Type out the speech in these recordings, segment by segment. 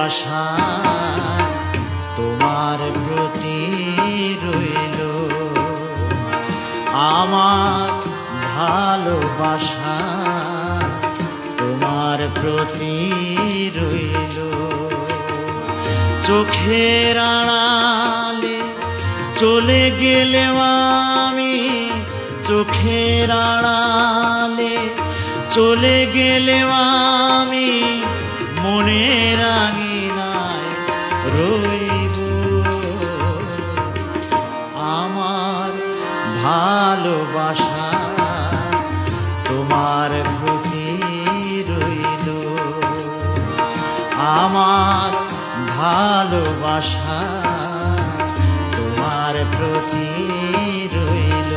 ভালোবাসা তোমার প্রতি রইল, আমার ভালোবাসা তোমার প্রতি রইল। চোখের আড়ালে চলে গেলেও আমি, চোখের আড়ালে চলে গেলেও আমি মনের আঙিনায় রইব। আমার ভালোবাসা তোমার প্রতি রইল, আমার ভালোবাসা তোমার প্রতি রইল।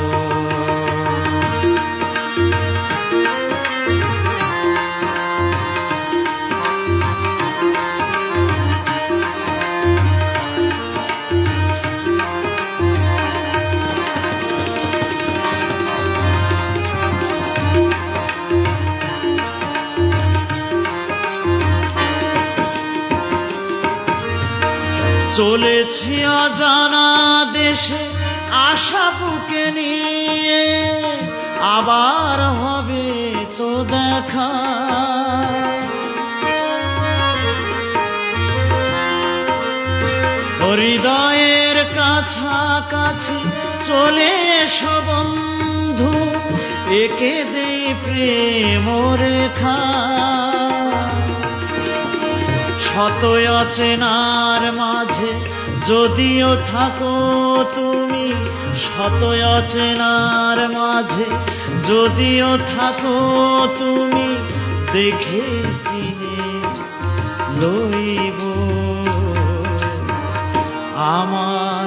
চলেছি অজানা দেশে আশা বুকে নিয়ে, আবার হবে তো দেখা। হৃদয়ের কাছাকাছি চলে এসো বন্ধু, একে দেই প্রেম রেখা। শত অচেনার মাঝে যদিও থাকো তুমি, শত অচেনার মাঝে যদিও থাকো তুমি, দেখে চিনে লইব। আমার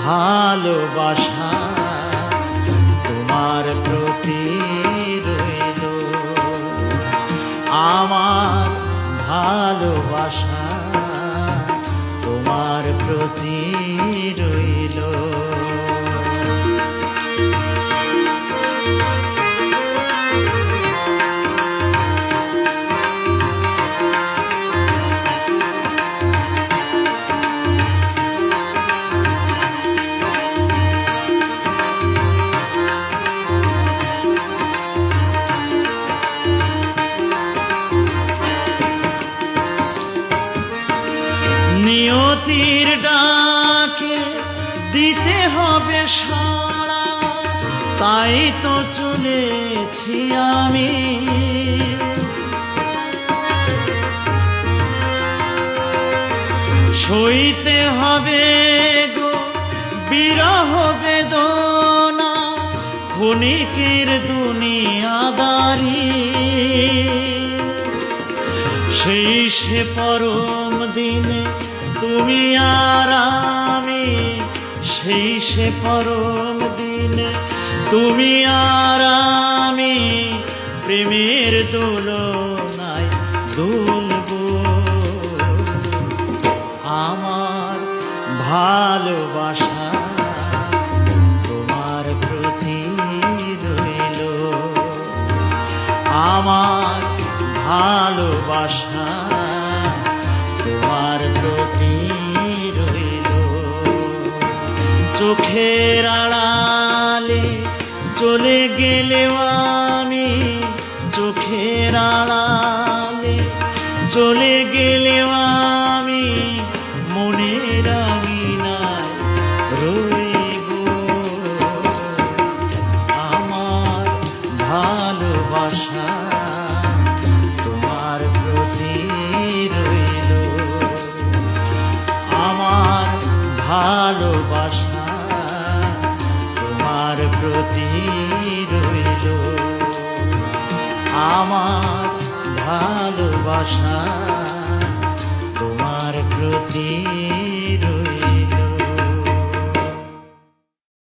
ভালোবাসা তোমার প্রতি রইল, আমার ভালোবাসা তোমার প্রতি রইল। নিয়তির ডাকে দিতে হবে সাড়া, তাই তো চলেছি আমি। সইতে হবে গো বিরহ বেদনা, ক্ষণিকের দুনিয়াদারি। সেই সে পরম দিনে তুমি আর আমি, সেই সে পরম দিনে তুমি আর আমি, প্রেমের দোলনায় দুলব। আমার ভালোবাসা তোমার প্রতি রইল, আমার ভালোবাসা তোমার প্রতি রইল। চোখের আড়ালে চলে গেলেও আমি, চোখের আড়ালে চলে গেলেও আমি মনের আঙিনায় রইব। আমার ভালোবাসা তোমার প্রতি রইল, আমার ভালোবাসা তোমার প্রতি রইল, আমার ভালোবাসা তোমার প্রতি